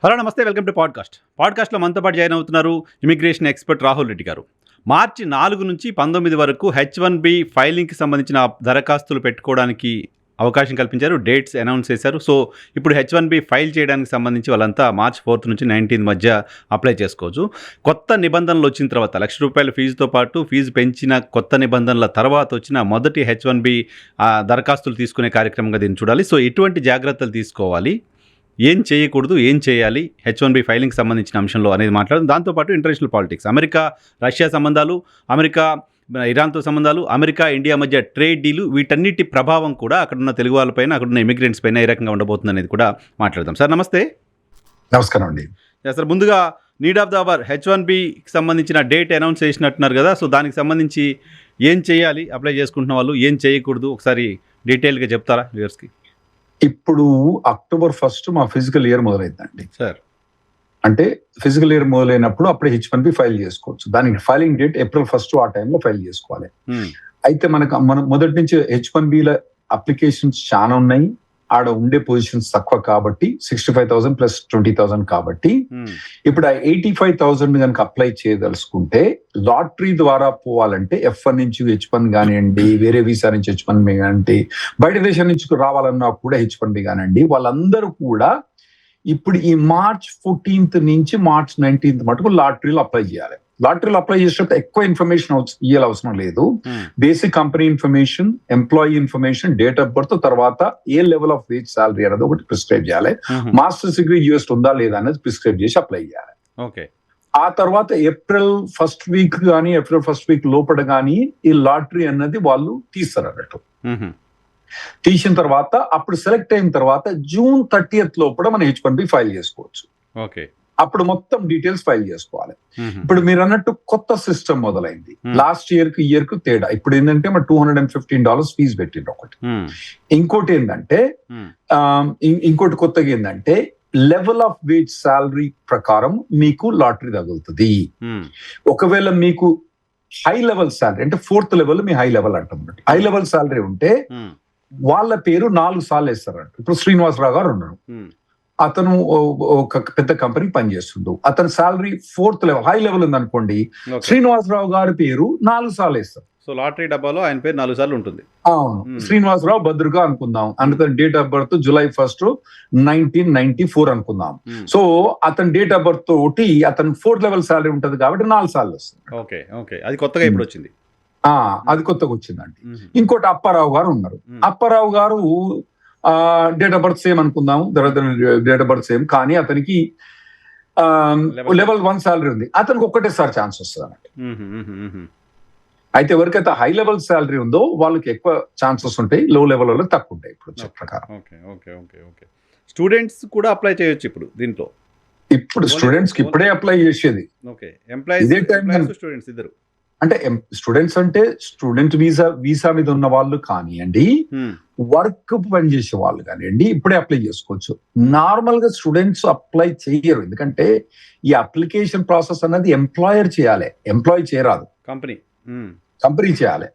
Hello నమస్తే, welcome to పాడ్కాస్ట్లో మనతో పాటు జాయిన్ అవుతున్నారు ఇమిగ్రేషన్ ఎక్స్పర్ట్ రాహుల్ రెడ్డి గారు. మార్చి 4 నుంచి 19 వరకు H1B ఫైలింగ్కి సంబంధించిన దరఖాస్తులు పెట్టుకోవడానికి అవకాశం కల్పించారు. డేట్స్ అనౌన్స్ చేశారు. సో ఇప్పుడు H1B ఫైల్ చేయడానికి సంబంధించి వాళ్ళంతా మార్చ్ 4 నుంచి 19 మధ్య అప్లై చేసుకోవచ్చు. కొత్త నిబంధనలు వచ్చిన తర్వాత ₹1,00,000 ఫీజుతో పాటు ఫీజు పెంచిన కొత్త నిబంధనల తర్వాత వచ్చిన మొదటి H1B దరఖాస్తులు తీసుకునే కార్యక్రమంగా దీన్ని చూడాలి. సో ఎటువంటి జాగ్రత్తలు తీసుకోవాలి, ఏం చేయకూడదు, ఏం చేయాలి H1B ఫైలింగ్ సంబంధించిన అంశంలో అనేది మాట్లాడడం. దాంతోపాటు ఇంటర్నేషనల్ పాలిటిక్స్, అమెరికా రష్యా సంబంధాలు, అమెరికా ఇరాన్తో సంబంధాలు, అమెరికా ఇండియా మధ్య ట్రేడ్ డీలు, వీటన్నిటి ప్రభావం కూడా అక్కడున్న తెలుగు వాళ్ళపైన, అక్కడున్న ఇమిగ్రెంట్స్ పైన ఏ రకంగా ఉండబోతుంది అనేది కూడా మాట్లాడదాం. సార్ నమస్తే. నమస్కారం అండి. సార్ ముందుగా నీడ్ ఆఫ్ ద అవర్ H1Bకి సంబంధించిన డేట్ అనౌన్స్ చేసినట్టున్నారు కదా, సో దానికి సంబంధించి ఏం చేయాలి, అప్లై చేసుకుంటున్న వాళ్ళు ఏం చేయకూడదు, ఒకసారి డీటెయిల్గా చెప్తారా వ్యూవర్స్కి? ఇప్పుడు అక్టోబర్ 1 మా ఫిజికల్ ఇయర్ మొదలైందండి. సార్ అంటే ఫిజికల్ ఇయర్ మొదలైనప్పుడు అప్పుడే H1B ఫైల్ చేసుకోవచ్చు. దానికి ఫైలింగ్ డేట్ April 1 ఆ టైంలో ఫైల్ చేసుకోవాలి. అయితే మనం మొదటి నుంచి H1Bల అప్లికేషన్స్ చాలా ఉన్నాయి. ఆడ ఉండే పొజిషన్స్ తక్కువ కాబట్టి 65,000 ప్లస్ 20,000 కాబట్టి ఇప్పుడు ఆ 85,000 కనుక అప్లై చేయదలుచుకుంటే లాటరీ ద్వారా పోవాలంటే F1 నుంచి H1 కానివ్వండి, వేరే వీసా నుంచి H1B కానివ్వండి, బయట దేశం నుంచి రావాలన్నా కూడా H1B కానివ్వండి, వాళ్ళందరూ కూడా ఇప్పుడు ఈ మార్చ్ 14 నుంచి మార్చ్ 19 మటుకు లాటరీలో అప్లై చేయాలి. లాటరీలో అప్లై చేసేటప్పుడు ఎక్కువ ఇన్ఫర్మేషన్ ఇవ్వాలి అవసరం లేదు. Basic company information, employee information, date of birth, తర్వాత ఏ లెవెల్ ఆఫ్ వేజ్ సాలరీ అనేది ఒకటి ప్రిస్క్రైబ్ చేయాలి. మాస్టర్స్ డిగ్రీ యూఎస్ ఉందా లేదా అనేది ప్రిస్క్రైబ్ చేసి అప్లై చేయాలి. ఓకే. ఆ తర్వాత ఏప్రిల్ 1 వీక్ కానీ ఏప్రిల్ 1 వీక్ లోపల కానీ ఈ లాటరీ అన్నది వాళ్ళు తీస్తారు అన్నట్టు. తీసిన తర్వాత అప్పుడు సెలెక్ట్ అయిన తర్వాత జూన్ 30 లోపల మనం H1B ఫైల్ చేసుకోవచ్చు. ఓకే. అప్పుడు మొత్తం డీటెయిల్స్ ఫైల్ చేసుకోవాలి. ఇప్పుడు మీరు అన్నట్టు కొత్త సిస్టమ్ మొదలైంది. లాస్ట్ ఇయర్ కి ఇయర్ కు తేడా. ఇప్పుడు ఏంటంటే మన $215 ఫీజు పెట్టిండ్రు ఒకటి. ఇంకోటి ఏంటంటే ఇంకోటి కొత్తగా ఏంటంటే లెవెల్ ఆఫ్ వేజ్ సాలరీ ప్రకారం మీకు లాటరీ తగులుతుంది. ఒకవేళ మీకు హై లెవెల్ సాలరీ అంటే 4th లెవెల్ మీ హై లెవెల్ అంటున్నట్టు, హై లెవెల్ సాలరీ ఉంటే వాళ్ళ పేరు 4 సార్లు వేస్తారంట. ఇప్పుడు శ్రీనివాసరావు గారు ఉన్నారు, అతను ఒక పెద్ద కంపెనీ పనిచేస్తుండు, అతని salary 4th level high level ఉంది అనుకోండి, శ్రీనివాసరావు గారి పేరు 4 సార్లు వేస్తారు. సో లాటరీ డబ్బాలో ఆయన పేరు 4 సార్లు ఉంటుంది. అవును. శ్రీనివాసరావు భద్రగా అనుకుందాం, అందుకని డేట్ ఆఫ్ బర్త్ July 1, 1994 అనుకుందాం. సో అతని డేట్ ఆఫ్ బర్త్ తోటి అతను 4th లెవెల్ సాలరీ ఉంటది కాబట్టి 4 సార్లు వస్తుంది. ఓకే. ఓకే. అది కొత్తగా ఇప్పుడు వచ్చింది. అది కొత్తగా వచ్చిందండి. ఇంకోటి అప్పారావు గారు ఉన్నారు. అప్పారావు గారు డేట్ ఆఫ్ బర్త్ సేమ్ అనుకుందాం, డేట్ ఆఫ్ బర్త్ సేమ్, కానీ అతనికి లెవెల్ 1 సాలరీ ఉంది. అతనికి ఒక్కటేసారి ఛాన్స్ వస్తుంది అన్నట్టు. అయితే ఎవరికైతే హై లెవెల్ సాలరీ ఉందో వాళ్ళకి ఎక్కువ ఛాన్సెస్ ఉంటాయి, లో లెవెల్ వాళ్ళకి తక్కువ ఉంటాయి ఇప్పుడు ప్రకారం. స్టూడెంట్స్ కూడా అప్లై చేయొచ్చు ఇప్పుడు దీంట్లో. ఇప్పుడు స్టూడెంట్స్ కి ఇప్పుడే అప్లై చేసేది. ఇదే టైం స్టూడెంట్స్ ఇద్దరు అంటే స్టూడెంట్స్ అంటే స్టూడెంట్ వీసా మీద ఉన్న వాళ్ళు కానివ్వండి, వర్క్ పనిచేసే వాళ్ళు కానివ్వండి, ఇప్పుడే అప్లై చేసుకోవచ్చు. నార్మల్ గా స్టూడెంట్స్ అప్లై చేయరు, ఎందుకంటే ఈ అప్లికేషన్ ప్రాసెస్ అన్నది ఎంప్లాయర్ చేయాలి, ఎంప్లాయ్ చేయరాదు, కంపెనీ చేయాలి.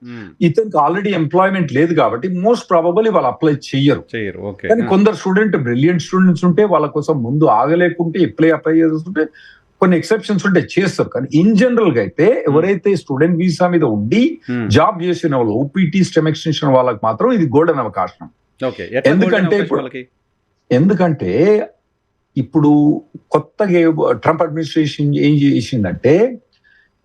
ఇతనికి ఆల్రెడీ ఎంప్లాయ్మెంట్ లేదు కాబట్టి మోస్ట్ ప్రాబబుల్ వాళ్ళు అప్లై చేయరు. కానీ కొందరు స్టూడెంట్ బ్రిలియంట్ స్టూడెంట్స్ ఉంటే వాళ్ళ కోసం ముందు ఆగలేకుంటే అప్లై చేస్తుంటే కొన్ని ఎక్సెప్షన్స్ ఉంటే చేస్తారు. కానీ ఇన్ జనరల్ గా అయితే ఎవరైతే స్టూడెంట్ వీసా మీద ఉండి జాబ్ చేసిన వాళ్ళు, ఓపీటీ స్టెమ్ ఎక్స్టెన్షన్ వాళ్ళకి మాత్రం ఇది గోల్డెన్ అవకాశం. ఎందుకంటే ఇప్పుడు కొత్తగా ట్రంప్ అడ్మినిస్ట్రేషన్ ఏం చేసిందంటే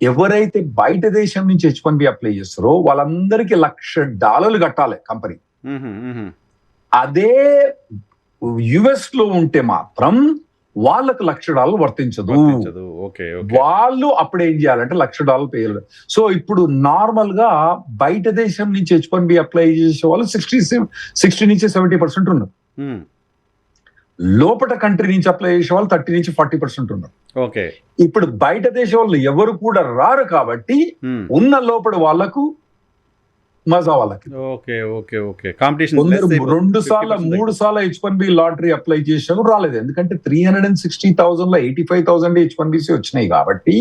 ఎవరైతే బయట దేశం నుంచి H1B అప్లై చేస్తారో వాళ్ళందరికీ $1,00,000 కట్టాలి కంపెనీ. అదే యుఎస్ లో ఉంటే మాత్రం వాళ్ళకు $1,00,000 వర్తించదు. వాళ్ళు అప్పుడు ఏం చేయాలంటే $1,00,000 పే చేయాలి. సో ఇప్పుడు నార్మల్ గా బయట దేశం నుంచి H1B అప్లై చేసే వాళ్ళు 60 నుంచి 70% ఉన్నారు. లోపల కంట్రీ నుంచి అప్లై చేసే వాళ్ళు 30 నుంచి 40% ఉన్నారు. ఇప్పుడు బయట దేశం వాళ్ళు ఎవరు కూడా రారు కాబట్టి ఉన్న లోపల వాళ్ళకు మజా వాళ్ళకి. 2 సార్లు 3 సార్లు H1B లాటరీ అప్లై చేసాము, రాలేదు. ఎందుకంటే 360,000 లో 85,000 H1Bs వచ్చినాయి కాబట్టి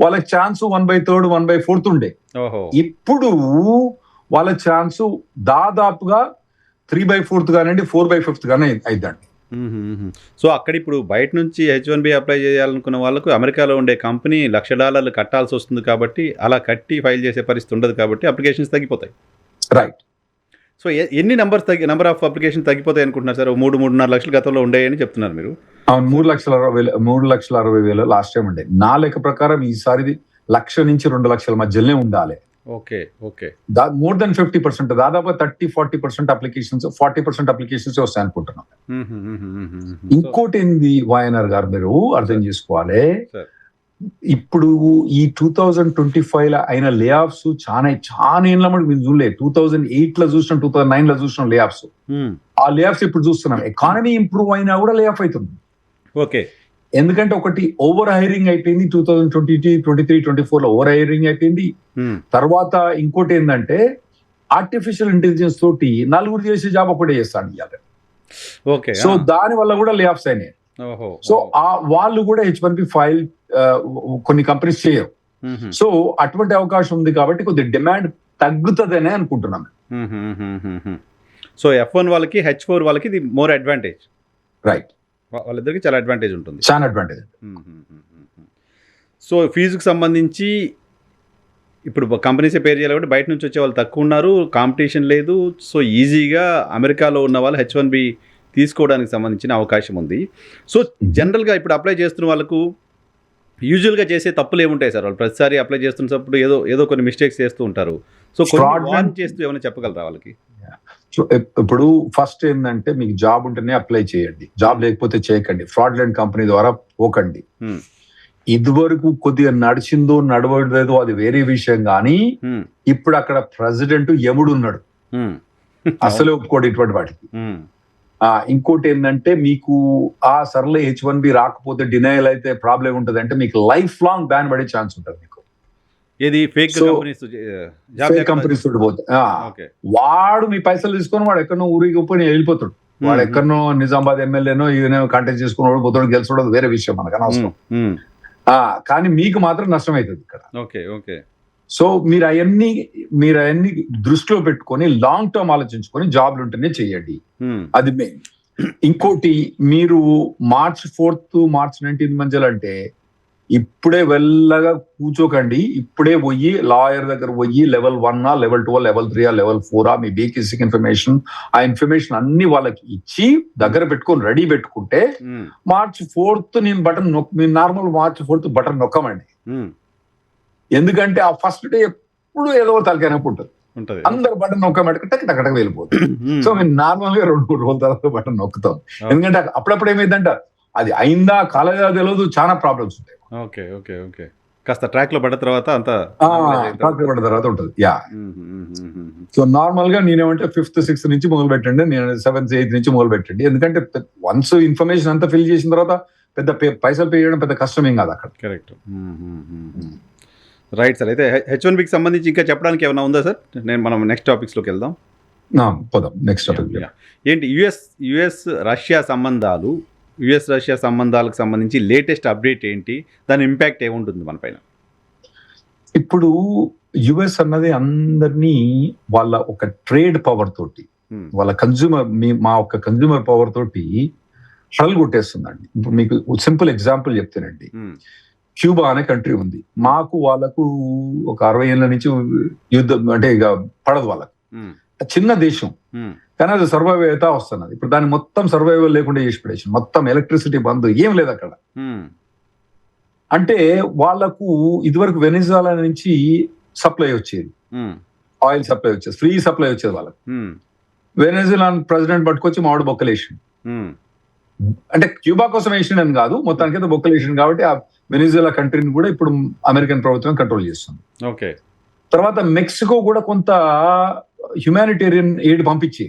వాళ్ళకి ఛాన్స్ 1/3 1/4 ఉండే. ఇప్పుడు వాళ్ళ ఛాన్స్ దాదాపుగా 3/4 కానివ్వండి 4/5 గానే అయిద్దండి. సో అక్కడ ఇప్పుడు బయట నుంచి H1B అప్లై చేయాలనుకున్న వాళ్ళకు అమెరికాలో ఉండే కంపెనీ $1,00,000 కట్టాల్సి వస్తుంది కాబట్టి అలా కట్టి ఫైల్ చేసే పరిస్థితి ఉండదు కాబట్టి అప్లికేషన్స్ తగ్గిపోతాయి. రైట్. సో ఎన్ని నెంబర్ ఆఫ్ అప్లికేషన్ తగ్గిపోతాయి అనుకుంటున్నారు సార్? 3-3.5 లక్షలు గతంలో ఉండేయని చెప్తున్నారు మీరు. అవును, 3,60,000 లాస్ట్ టైం ఉండే. నా లెక్క ప్రకారం ఈసారి 1,00,000 నుంచి 2,00,000 మధ్యలోనే ఉండాలి. Okay, okay. మోర్ దెన్ 50%, దాదాపు 30-40% అప్లికేషన్స్, 40% అప్లికేషన్స్ వస్తాయి అనుకుంటున్నాం. ఇంకోటి ఏంది వాయనర్ గారు, మీరు అర్థం చేసుకోవాలి, సార్. ఇప్పుడు ఈ 2025 లో అయిన లే ఆఫ్స్ చాలా ఏళ్ళ మటుకు మేము చూడలేదు. 2008 లో చూసినాం, 2009 లో చూసినాం లే ఆఫ్స్. ఆ లే ఆఫ్స్ ఇప్పుడు చూస్తున్నాం. ఎకానమీ ఇంప్రూవ్ అయినా కూడా లే ఆఫ్ అవుతుంది. ఓకే. ఎందుకంటే ఒకటి ఓవర్ హైరింగ్ అయిపోయింది 2022, 23, 24 లో ఓవర్ హైరింగ్ అయిపోయింది. తర్వాత ఇంకోటి ఏంటంటే ఆర్టిఫిషియల్ ఇంటెలిజెన్స్ తోటి నలుగురు చేసే జాబ్ ఒకటే చేస్తాను ఇవాళ. ఓకే. సో దాని వల్ల కూడా లే ఆఫ్స్ అయినాయి. సో వాళ్ళు కూడా H1B ఫైల్ కొన్ని కంపెనీస్ చేయరు. సో అటువంటి అవకాశం ఉంది కాబట్టి కొద్దిగా డిమాండ్ తగ్గుతుందనే అనుకుంటున్నాం. సో F1 వాళ్ళకి H4 వాళ్ళకి ఇది మోర్ అడ్వాంటేజ్. రైట్. వాళ్ళిద్దరికి చాలా అడ్వాంటేజ్ ఉంటుంది. చాలా అడ్వాంటేజ్. సో ఫీజుకు సంబంధించి ఇప్పుడు కంపెనీసే పేరు చేయాలి కాబట్టి బయట నుంచి వచ్చే వాళ్ళు తక్కువ ఉన్నారు, కాంపిటీషన్ లేదు. సో ఈజీగా అమెరికాలో ఉన్న వాళ్ళు H1B తీసుకోవడానికి సంబంధించిన అవకాశం ఉంది. సో జనరల్గా ఇప్పుడు అప్లై చేస్తున్న వాళ్ళకు యూజువల్గా చేసే తప్పులు ఏముంటాయి సార్? వాళ్ళు ప్రతిసారి అప్లై చేస్తున్నప్పుడు ఏదో కొన్ని మిస్టేక్స్ చేస్తూ ఉంటారు. సో వార్న్ చేస్తూ ఏమైనా చెప్పగలరా వాళ్ళకి? ఇప్పుడు ఫస్ట్ ఏంటంటే మీకు జాబ్ ఉంటేనే అప్లై చేయండి, జాబ్ లేకపోతే చేయకండి. ఫ్రాడ్లెంట్ కంపెనీ ద్వారా పోకండి. ఇదివరకు కొద్దిగా నడిచిందో నడవలేదో అది వేరే విషయం, కానీ ఇప్పుడు అక్కడ ప్రెసిడెంట్ యముడు ఉన్నాడు, అసలు ఒప్పుకోడు ఇటువంటి వాటికి. ఇంకోటి ఏంటంటే మీకు సర్లే H1B రాకపోతే డినైల్ అయితే ప్రాబ్లం ఉంటుంది అంటే మీకు లైఫ్ లాంగ్ బ్యాన్ పడే ఛాన్స్ ఉంటుంది. మీకు ఏది ఫేక్ కంపెనీస్ తోటి పోతే వాడు మీ పైసలు తీసుకొని వాడు ఎక్కడో ఊరికి పోయి వెళ్ళిపోతాడు. వాడు ఎక్కడనో నిజామాబాద్ ఎమ్మెల్యేనో ఈయన కాంటాక్ట్ చేసుకుని పోతాడు, గెలిచడం వేరే విషయం, మనకు అనవసరం. కానీ మీకు మాత్రం నష్టం అవుతుంది ఇక్కడ. Okay, okay. సో మీరు అవన్నీ దృష్టిలో పెట్టుకొని లాంగ్ టర్మ్ ఆలోచించుకొని జాబ్లు ఉంటేనే చెయ్యండి, అది మెయిన్. ఇంకోటి, మీరు March 4th, March 19th మధ్యలో అంటే ఇప్పుడే వెళ్ళగా కూర్చోకండి. ఇప్పుడే పోయి లాయర్ దగ్గర పోయి లెవెల్ 1, లెవెల్ 2, లెవెల్ 3, లెవెల్ 4 మీ బేసిక్ ఇన్ఫర్మేషన్, ఆ ఇన్ఫర్మేషన్ అన్ని వాళ్ళకి ఇచ్చి దగ్గర పెట్టుకొని రెడీ పెట్టుకుంటే March 4th నేను button normal March 4th button నొక్కమండి. ఎందుకంటే ఆ ఫస్ట్ డే ఎప్పుడు ఏదో తలకాయనప్పుడు ఉంటుంది. అందరు బటన్ నొక్కమంటే టక్ వెళ్ళిపోతుంది. సో మేము నార్మల్ గా 2-3 రోజుల తర్వాత బటన్ నొక్కుతాం. ఎందుకంటే అప్పుడప్పుడు ఏమైందంట, అది అయిందా కాలేదా తెలియదు, చాలా ప్రాబ్లమ్స్ ఉంటాయి. Okay, okay, okay. కాస్త ట్రాక్ లో పడ్డ తర్వాత ఉంటుంది. సో నార్మల్ గా నేనేమంటే 5th, 6th నుంచి మొదలు పెట్టండి, నేను 7th, 8th నుంచి మొదలు పెట్టండి. ఎందుకంటే వన్స్ ఇన్ఫర్మేషన్ అంతా ఫిల్ చేసిన తర్వాత పెద్ద పైసలు పే చేయడం పెద్ద కష్టమేం కాదు అక్కడ. కరెక్ట్. Right sir. అయితే H1Bకి సంబంధించి ఇంకా చెప్పడానికి ఏమైనా ఉందా సార్? మనం నెక్స్ట్ టాపిక్స్లోకి వెళ్దాం. పోదాం నెక్స్ట్ టాపిక్. ఏంటి యుఎస్ రష్యా సంబంధాలకు సంబంధించి లేటెస్ట్ అప్డేట్ ఏంటి? దాని ఇంపాక్ట్ ఏముంటుంది మన పైన? ఇప్పుడు యుఎస్ అన్నది అందరినీ వాళ్ళ ఒక ట్రేడ్ పవర్ తోటి, వాళ్ళ మా ఒక కన్జ్యూమర్ పవర్ తోటి షల్ కొట్టేస్తుందండి. ఇప్పుడు మీకు సింపుల్ ఎగ్జాంపుల్ చెప్తానండి. క్యూబా అనే కంట్రీ ఉంది, మాకు వాళ్ళకు ఒక 60 ఏళ్ళ నుంచి యుద్ధం అంటే ఇక పడదు వాళ్ళకు. చిన్న దేశం కానీ అది సర్వైవ్ అవుతా వస్తున్నది. ఇప్పుడు దాన్ని మొత్తం సర్వైవల్ లేకుండా చేసి పడేసి, మొత్తం ఎలక్ట్రిసిటీ బంద్, ఏం లేదు అక్కడ. అంటే వాళ్ళకు ఇదివరకు వెనిజులా నుంచి సప్లై వచ్చేది, ఆయిల్ సప్లై వచ్చేది, ఫ్రీ సప్లై వచ్చేది వాళ్ళకు. వెనిజులా ప్రెసిడెంట్ పట్టుకొచ్చి మామిడి బొక్కలేసి, అంటే క్యూబా కోసం వేసిండని కాదు, మొత్తానికి బొక్కలేసింది. కాబట్టి ఆ వెనిజులా కంట్రీని కూడా ఇప్పుడు అమెరికన్ ప్రభుత్వం కంట్రోల్ చేస్తుంది. ఓకే. తర్వాత మెక్సికో కూడా కొంత హ్యుమానిటేరియన్ ఎయిడ్ పంపించి,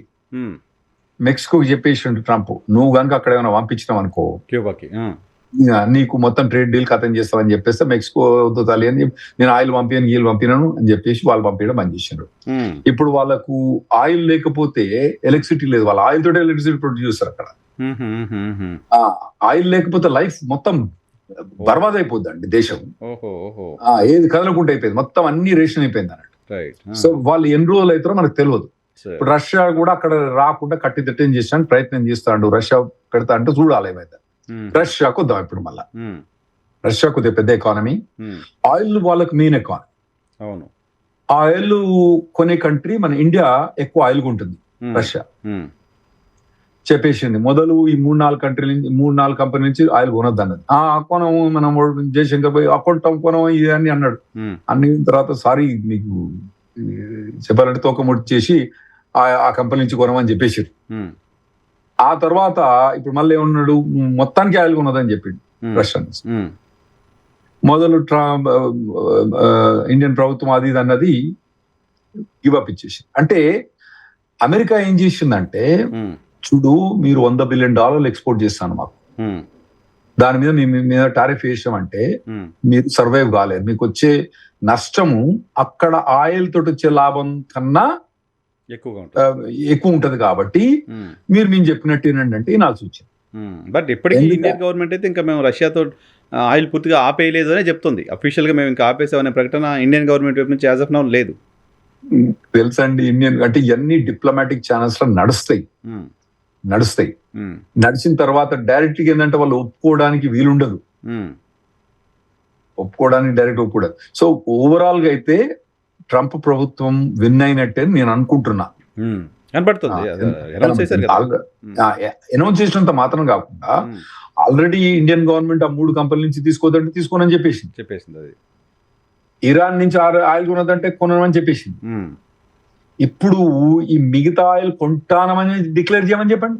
మెక్సికోకి చెప్పేసి ట్రంప్, నువ్వు కనుక అక్కడ ఏమైనా పంపించినావు అనుకో క్యూబాకి, నీకు మొత్తం ట్రేడ్ డీల్ ఖతం చేస్తామని చెప్పేస్తే మెక్సికో వద్దుతాలి అని, నేను ఆయిల్ పంపినాను వీళ్ళు పంపినాను అని చెప్పేసి వాళ్ళు పంపించడం బంద్ చేశారు. ఇప్పుడు వాళ్ళకు ఆయిల్ లేకపోతే ఎలక్ట్రిసిటీ లేదు, వాళ్ళ ఆయిల్ తోటే ఎలక్ట్రిసిటీ ప్రొడ్యూస్ చేస్తారు అక్కడ. ఆయిల్ లేకపోతే లైఫ్ మొత్తం బర్బాద్ అయిపోద్దండి దేశం. ఏది కదలకుండా అయిపోయింది, మొత్తం అన్ని రేషన్ అయిపోయింది అన్నట్టు. సో వాళ్ళు ఎన్ని రోజులు అవుతారో మనకు తెలియదు. ఇప్పుడు రష్యా కూడా అక్కడ రాకుండా కట్టిదిట్టం చేసాను ప్రయత్నం చేస్తాడు. రష్యా పెడతా అంటే చూడాలి ఏమైతే. రష్యాకు వద్దాం ఇప్పుడు మళ్ళా. రష్యా కొద్దిగా పెద్ద ఎకానమీ, ఆయిల్ వాళ్ళకి మెయిన్ ఎకానమీ. అవును, ఆయిల్ కొనే కంట్రీ మన ఇండియా ఎక్కువ ఆయిల్ ఉంటుంది. రష్యా చెప్పేసింది మొదలు ఈ 3-4 కంట్రీ నుంచి 3-4 కంపెనీ నుంచి ఆయిల్ కొనొద్దు అన్నది. కొనము, మనం జయశంకర్ పోయి అకౌంట్ కొనము ఇది అని అన్నాడు. అన్ని తర్వాత సారీ మీకు చెప్పాలంటే తోకముడి చేసి ఆ కంపెనీ నుంచి కొనమని చెప్పేసారు. ఆ తర్వాత ఇప్పుడు మళ్ళీ ఏమన్నాడు, మొత్తానికి ఆయిల్ కొనదని చెప్పిండు రష్యా నుంచి. మొదలు ఇండియన్ ప్రభుత్వం అది ఇది అన్నది గివప్ ఇచ్చేసింది. అంటే అమెరికా ఏం చేసిందంటే, చూడు మీరు $100 బిలియన్ ఎక్స్పోర్ట్ చేస్తాను మాకు, దాని మీద మీ మీద టారిఫ్ వేసామంటే మీరు సర్వైవ్ కాలేదు, మీకు వచ్చే నష్టము అక్కడ ఆయిల్ తోటి వచ్చే లాభం కన్నా ఎక్కువ ఉంటది కాబట్టి మీరు మేము చెప్పినట్టు ఏంటంటే నాకు సూచన. బట్ ఇప్పటికీ ఇండియన్ గవర్నమెంట్ అయితే ఇంకా మేము రష్యాతో ఆయిల్ పూర్తిగా ఆపేయలేదు అనే చెప్తుంది. అఫీషియల్ గా మేము ఇంకా ఆపేసామనే ప్రకటన ఇండియన్ గవర్నమెంట్ వైపు నుంచి యాజ్ ఆఫ్ నౌ లేదు. తెలుసండి, ఇండియన్ అంటే ఇవన్నీ డిప్లొమాటిక్ ఛానల్స్ లో నడుస్తాయి. నడిచిన తర్వాత డైరెక్ట్ గా ఏంటంటే వాళ్ళు ఒప్పుకోవడానికి వీలుండదు, డైరెక్ట్ ఒప్పుకోవడం. సో ఓవరాల్ గా అయితే ట్రంప్ ప్రభుత్వం విన్ అయినట్టే నేను అనుకుంటున్నా. అనౌన్స్ చేసినంత మాత్రం కాకుండా ఆల్రెడీ ఇండియన్ గవర్నమెంట్ ఆ 3 కంపెనీల నుంచి తీసుకోదంటే తీసుకోనని చెప్పేసింది. అది ఇరాన్ నుంచి ఆయిల్ కొనదంటే కొనమని చెప్పేసింది. ఇప్పుడు ఈ మిగతా ఆయిల్ కొంటానమని డిక్లేర్ చేయమని చెప్పండి.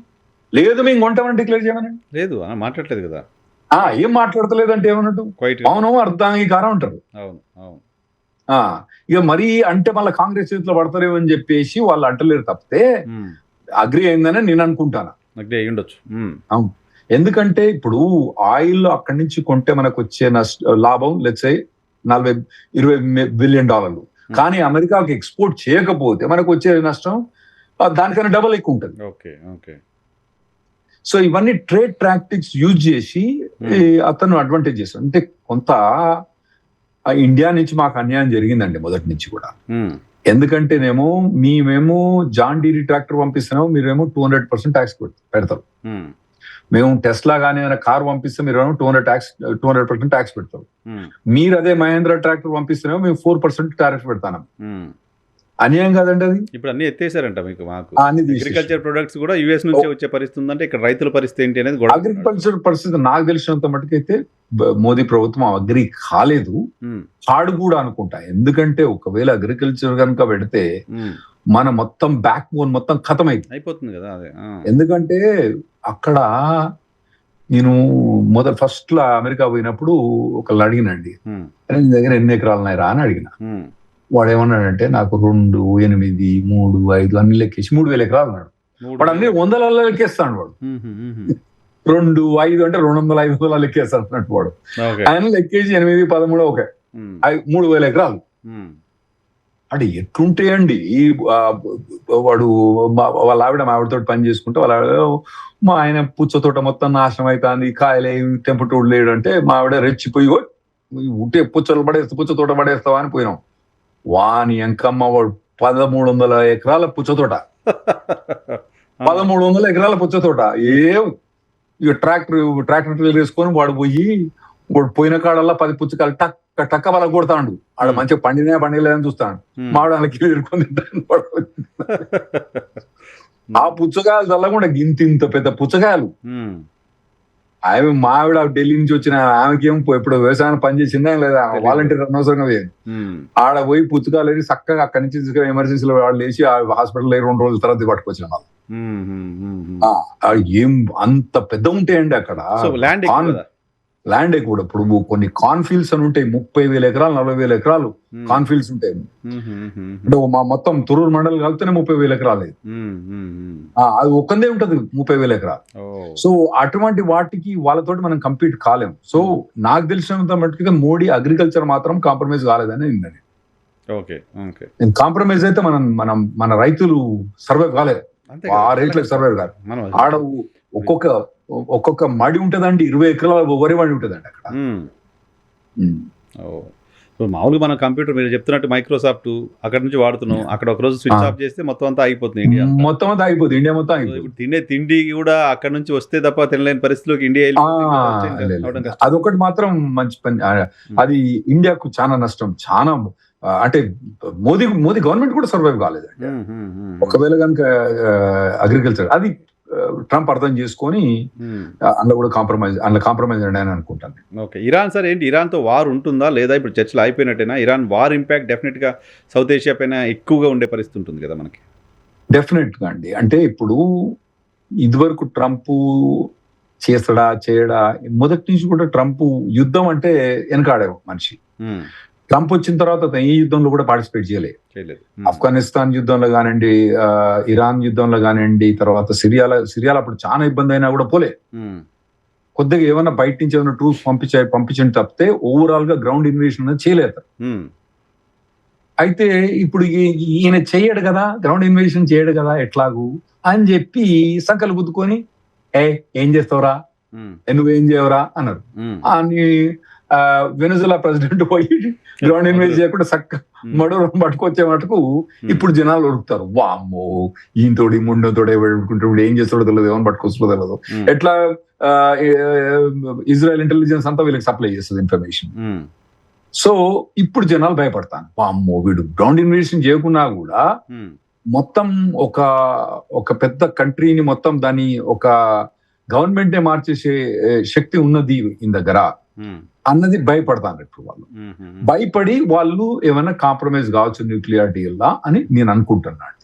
లేదు మేము కొంటామని డిక్లేర్ చేయమని. లేదు మాట్లాడలేదు కదా. ఏం మాట్లాడతలేదు అంటే ఏమన్నట్టు, అవును అర్ధాంగీకారం అంటారు. ఇక మరీ అంటే మళ్ళీ కాంగ్రెస్ చేతిలో పడతారేమో అని చెప్పేసి వాళ్ళు అంటలేరు తప్పితే అగ్రి అయిందని నేను అనుకుంటాను. అవును, ఎందుకంటే ఇప్పుడు ఆయిల్ అక్కడి నుంచి కొంటే మనకు వచ్చే లాభం లెట్స్ 40-20 బిలియన్ డాలర్లు, కానీ అమెరికాకి ఎక్స్పోర్ట్ చేయకపోతే మనకు వచ్చే నష్టం దానికన్నా డబల్ ఎక్కువ ఉంటుంది. సో ఇవన్నీ ట్రేడ్ ప్రాక్టిక్స్ యూజ్ చేసి అతను అడ్వాంటేజ్ చేస్తాడు. అంటే కొంత ఇండియా నుంచి మాకు అన్యాయం జరిగిందండి మొదటి నుంచి కూడా. ఎందుకంటేనేమో మేమేమో జాన్ డీరీ ట్రాక్టర్ పంపిస్తున్నాము, మీరేమో 200% ట్యాక్స్ పెడతారు. మేము టెస్లా కానీ ఏదైనా కార్ పంపిస్తే మీరు 200% ట్యాక్స్ పెడతారు. మీరు అదే మహేంద్ర ట్రాక్టర్ పంపిస్తేనేమో మేము 4% టారిఫ్ పెడతాను. అన్యాయం కాదండి అది. ఇప్పుడు అన్ని ఎత్తేసారంట మీకు. మాకు అగ్రికల్చర్ ప్రొడక్ట్స్ కూడా యుఎస్ నుంచి వచ్చే పరిస్థితి ఉందంటే ఇక్కడ రైతుల పరిస్థితి ఏంటి అనేది కూడా. అగ్రికల్చర్ పరిస్థితి నాకు తెలిసినంత మటుకైతే మోదీ ప్రభుత్వం అగ్రి కాలేదు, కాడు కూడా అనుకుంటా. ఎందుకంటే ఒకవేళ అగ్రికల్చర్ కనుక పెడితే మన మొత్తం బ్యాక్ బోన్ మొత్తం ఖతం అయిపోతుంది కదా. అదే ఎందుకంటే అక్కడ నేను ఫస్ట్ లా అమెరికా పోయినప్పుడు ఒకళ్ళు అడిగినండి, నీ దగ్గర ఎన్ని ఎకరాలు ఉన్నాయిరా అని అడిగిన. వాడు ఏమన్నాడంటే నాకు 2, 8, 3, 5 అన్ని లెక్కేసి 3,000 ఎకరాలు అన్నాడు. వాడు అన్ని 100 లెక్కేస్తాడు. వాడు 2, 5 అంటే 200, 500 లెక్కేస్తాడు అన్నట్టు. వాడు ఆయన లెక్కేసి 8, 13 ఓకే 3,000 ఎకరాలు అంటే ఎట్లుంటాయండి. వాడు వాళ్ళ ఆవిడతో పని చేసుకుంటే వాళ్ళ మా ఆయన పుచ్చ తోట మొత్తం నాశనం అవుతుంది, కాయలే టెంపటోడు లేడు అంటే మా ఆవిడ రెచ్చిపోయి ఉంటే పుచ్చ తోట పడేస్తావా అని పోయినాం. వాని అంకమ్మ వాడు 1,300 ఎకరాల పుచ్చతోట, 1,300 ఎకరాల పుచ్చతోట. ఇక ట్రాక్టర్ వేసుకొని వాడు పోయిన కాడల్లా 10 పుచ్చకాయలు టక్క వాళ్ళ కొడతాడు. ఆడ మంచిగా పండిలేదని చూస్తాడు. మావిడ ఎరుకొని ఆ పుచ్చకాయలు చల్లకుండా ఇంత పెద్ద పుచ్చకాయలు. ఆమె మావిడ ఢిల్లీ నుంచి వచ్చిన ఆమెకేం ఇప్పుడు వ్యవసాయం పని చేసిందా లేదా, వాలంటీర్ అనవసరంగా పోయింది. ఆడ పోయి పుచ్చకాయలు చక్కగా అక్కడి నుంచి తీసుకుని ఎమర్జెన్సీలో వాళ్ళు వేసి హాస్పిటల్ 2 రోజుల తర్వాత పట్టుకొచ్చిన వాళ్ళు. ఏం అంత పెద్ద ఉంటాయండి అక్కడ. ల్యాండ్ కూడా ఇప్పుడు కొన్ని కార్న్ఫీల్డ్స్ అని ఉంటాయి, 30,000 ఎకరాలు 40,000 ఎకరాలు కార్న్ఫీల్డ్స్ ఉంటాయి. అంటే మా మొత్తం తురూరు మండలం కలిపితేనే 30,000 ఎకరాలు. అది ఒకందే ఉంటది 30,000 ఎకరాలు. సో అటువంటి వాటికి వాళ్ళతోటి మనం కంపీట్ కాలేము. సో నాకు తెలిసినంత మట్టుగా మోడీ అగ్రికల్చర్ మాత్రం కాంప్రమైజ్ కాలేదని నిన్నది. కాంప్రమైజ్ అయితే మన రైతులు సర్వైవ్ కాలేదు, ఆ రేట్లకు సర్వైవ్ కాదు. ఆడ ఒక్కొక్క మడి ఉంటదండి, 20 ఎకరాల వరి మడి ఉంటదండి అక్కడ. ఇప్పుడు మామూలుగా మన కంప్యూటర్ మీరు చెప్తున్నట్టు మైక్రోసాఫ్ట్ అక్కడ నుంచి వాడుతున్నాం, అక్కడ ఒక రోజు స్విచ్ ఆఫ్ చేస్తే మొత్తం అంతా అయిపోతుంది ఇండియా అంతా. మొత్తం అంతా అయిపోతుంది, ఇండియా మొత్తం సో అయిపోతుంది. ఇప్పుడు తినే తిండి కూడా అక్కడ నుంచి వస్తే తప్ప తినలేని పరిస్థితిలోకి ఇండియా లేదు. అదొకటి మాత్రం మంచి పని. అది ఇండియాకు చాలా నష్టం, చాలా అంటే మోదీ గవర్నమెంట్ కూడా సర్వైవ్ కాలేదు. ఒకవేళ కనుక అగ్రికల్చర్ అది ట్రంప్ అర్థం చేసుకొని అందులో కూడా కాంప్రమైజ్ అని అనుకుంటాను. ఓకే, ఇరాన్ సార్ ఏంటి, ఇరాన్తో వార్ ఉంటుందా లేదా? ఇప్పుడు చర్చలు అయిపోయినట్టేనా? ఇరాన్ వార్ ఇంపాక్ట్ డెఫినెట్గా సౌత్ ఏషియా పైన ఎక్కువగా ఉండే పరిస్థితి ఉంటుంది కదా మనకి. డెఫినెట్గా అండి. అంటే ఇప్పుడు ఇదివరకు ట్రంప్ చేయడా, మొదటి నుంచి కూడా ట్రంప్ యుద్ధం అంటే వెనకాడే మనిషి. ట్రంప్ వచ్చిన తర్వాత ఏ యుద్ధంలో కూడా పార్టిసిపేట్ చేయలేదు. ఆఫ్ఘనిస్తాన్ యుద్ధంలో కానివ్వండి, ఇరాన్ యుద్ధంలో కానివ్వండి, తర్వాత సిరియాలో అప్పుడు చాలా ఇబ్బంది అయినా కూడా పోలే. కొద్దిగా ఏమైనా బయట నుంచి ఏమైనా ట్రూప్స్ పంపించండి తప్పితే ఓవరాల్ గా గ్రౌండ్ ఇన్వేషన్ అనేది చేయలేదు. అయితే ఇప్పుడు ఈయన చేయడు కదా, గ్రౌండ్ ఇన్వేషన్ చేయడు కదా ఎట్లాగూ అని చెప్పి సంకలు గుద్దుకొని ఏం చేస్తావురా, నువ్వేం చేయవరా అన్నారు. అని వెనజులా ప్రెసిడెంట్ పోయి గ్రౌండ్ ఇన్వేజ్ చేయకుండా చక్క మడో పట్టుకొచ్చే మటుకు ఇప్పుడు జనాలు ఉరుకుతారు, వామ్మో ఈయనతోడి ముండతోడే పెట్టుకుంటాడు, ఏం చేస్తాడో తెలియదు, ఏమైనా పట్టుకొస్తాడో తెలియదు. ఎట్లా ఇజ్రాయెల్ ఇంటెలిజెన్స్ అంతా వీళ్ళకి సప్లై చేస్తుంది ఇన్ఫర్మేషన్. సో ఇప్పుడు జనాలు భయపడతాను, వామ్మో వీడు గ్రౌండ్ ఇన్వేషన్ చేయకున్నా కూడా మొత్తం ఒక పెద్ద కంట్రీని మొత్తం దాని ఒక గవర్నమెంటే మార్చేసే శక్తి ఉన్నది ఈయన దగ్గర అన్నది భయపడతాను. ఇప్పుడు వాళ్ళు భయపడి వాళ్ళు ఏమైనా కాంప్రమైజ్ కావచ్చు న్యూక్లియర్ డీల్ లా అని నేను అనుకుంటున్నాను.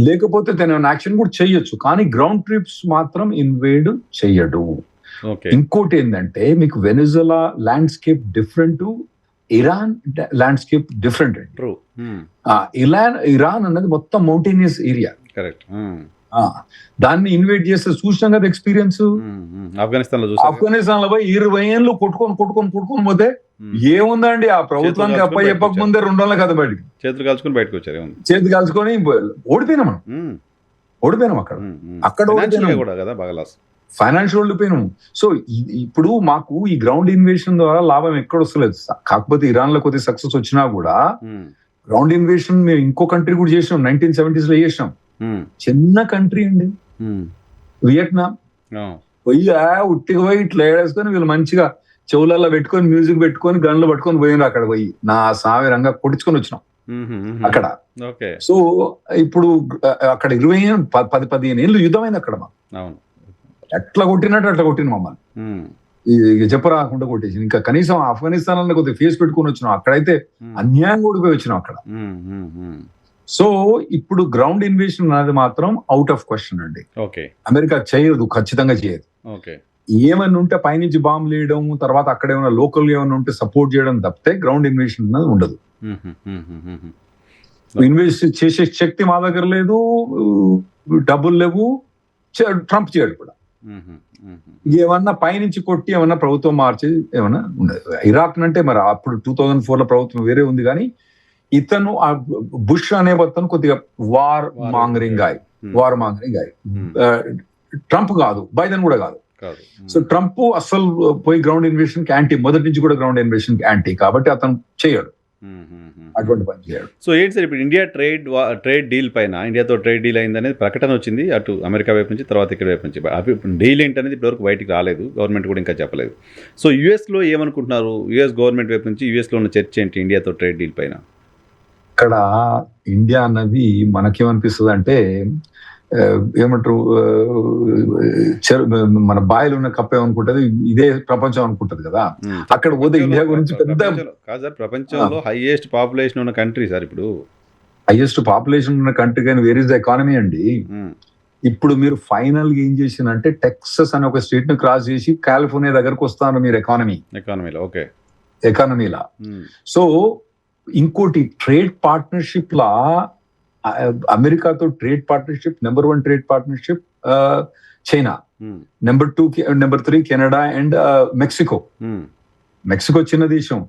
లేకపోతే తన యాక్షన్ కూడా చెయ్యొచ్చు, కానీ గ్రౌండ్ ట్రిప్స్ మాత్రం ఇన్వేడ్ చెయ్యడు. ఇంకోటి ఏంటంటే మీకు Venezuela landscape different, Iran landscape different అండి. ఇరాన్ అన్నది మొత్తం మౌంటైనియస్ ఏరియా. దాన్ని ఇన్వైట్ చేస్తే చూసినాం కదా ఎక్స్పీరియన్స్. ఆఫ్ఘనిస్తాన్ లో పోయి 20 ఏళ్ళు కొట్టుకొని పోతే ఏముందండి, ఆ ప్రభుత్వానికి అప్ప చెప్పక ముందే 2 రోజుల కదా బయటికి చేతులు కాల్చుకొని ఓడిపోయినాం అక్కడ ఫైనాన్షియల్ ఓడిపోయినాము. సో ఇప్పుడు మాకు ఈ గ్రౌండ్ ఇన్వేషన్ ద్వారా లాభం ఎక్కడ వస్తలేదు. కాకపోతే ఇరాన్ లో కొద్దిగా సక్సెస్ వచ్చినా కూడా గ్రౌండ్ ఇన్వేషన్ మేము ఇంకో కంట్రీ కూడా చేసినాం, 1970s లో చేసినాం. చిన్న కంట్రీ అండి వియట్నాం. పోయి ఉట్టిగా పోయి ఇట్లా ఏడేసుకొని వీళ్ళు మంచిగా చెవులలో పెట్టుకొని మ్యూజిక్ పెట్టుకొని గన్లు పట్టుకొని పోయినారు. అక్కడ పోయి నా సామి రంగా కొట్టించుకొని వచ్చినాం అక్కడ. సో ఇప్పుడు అక్కడ 10-15 ఏళ్ళు యుద్ధమైంది అక్కడ. ఎట్లా కొట్టినట్టు అట్లా కొట్టిన మమ్మల్ని చెప్పరాకుండా కొట్టేసి. ఇంకా కనీసం ఆఫ్ఘనిస్తాన్ లో కొద్దిగా ఫేస్ పెట్టుకుని వచ్చినాం, అక్కడైతే అన్యాయం ఓడిపోయి వచ్చినాం అక్కడ. సో ఇప్పుడు గ్రౌండ్ ఇన్వేషన్ అనేది మాత్రం అవుట్ ఆఫ్ క్వశ్చన్ అండి. అమెరికా చేయదు, ఖచ్చితంగా చేయదు. ఏమన్నా ఉంటే పైనుంచి బాంబు లేయడం, తర్వాత అక్కడ ఏమైనా లోకల్ ఏమైనా ఉంటే సపోర్ట్ చేయడం తప్పితే గ్రౌండ్ ఇన్వేషన్ అనేది ఉండదు. ఇన్వెస్ట్ చేసే శక్తి మా దగ్గర లేదు, డబ్బులు లేవు, ట్రంప్ చేయడు కూడా. ఏమన్నా పైనుంచి కొట్టి ఏమన్నా ప్రభుత్వం మార్చి ఏమన్నా ఉండదు. ఇరాక్ అంటే మరి అప్పుడు 2004 లో ప్రభుత్వం వేరే ఉంది, కానీ ఇతను బుష్ అనే అతను కొద్దిగా వార్ మాంగరింగ్ గాయ్. ట్రంప్ కాదు, బైడెన్ కూడా కాదు. సో ట్రంప్ అసలు పోయి గ్రౌండ్ ఇన్వేషన్ కి యాంటీ, మొదటి నుంచి కూడా గ్రౌండ్ ఇన్వేషన్ కి యాంటీ, కాబట్టి అతను చేయడు, అటువంటి పని చేయడు. సో ఏంటి సార్ ఇప్పుడు ఇండియా ట్రేడ్ డీల్ పైన, ఇండియాతో ట్రేడ్ డీల్ అయింది అనేది ప్రకటన వచ్చింది అటు అమెరికా వైపు నుంచి, తర్వాత ఇక్కడ వైపు నుంచి. డీల్ ఏంటి అనేది ఇప్పటివరకు బయటికి రాలేదు, గవర్నమెంట్ కూడా ఇంకా చెప్పలేదు. సో యుఎస్లో ఏమనుకుంటున్నారు, యుఎస్ గవర్నమెంట్ వైపు నుంచి యుఎస్లో ఉన్న చర్చ ఏంటి ఇండియాతో ట్రేడ్ డీల్ పైన? ఇక్కడ ఇండియా అన్నది మనకేమనిపిస్తుంది అంటే ఏమంటారు, మన బాయిలు ఉన్న కప్ప ఏమనుకుంటది, ఇదే ప్రపంచం అనుకుంటది కదా. అక్కడ పోతే ఇండియా గురించి పెద్ద కాదు సార్, ప్రపంచంలో హైయెస్ట్ పాపులేషన్ ఉన్న కంట్రీ సార్. ఇప్పుడు హైయెస్ట్ పాపులేషన్ ఉన్న కంట్రీ కానీ వేర్ ఇస్ ద ఎకానమీ అండి. ఇప్పుడు మీరు ఫైనల్ గా ఏం చేసినంటే టెక్సస్ అనే ఒక స్టేట్ ని క్రాస్ చేసి కాలిఫోర్నియా దగ్గరకు వస్తారు మీరు ఎకానమీలా. సో ఇంకోటి ట్రేడ్ పార్ట్నర్షిప్ లా అమెరికాతో trade partnership, number 1 trade partnership China, number 2 number 3 Canada and Mexico చిన్న దేశం.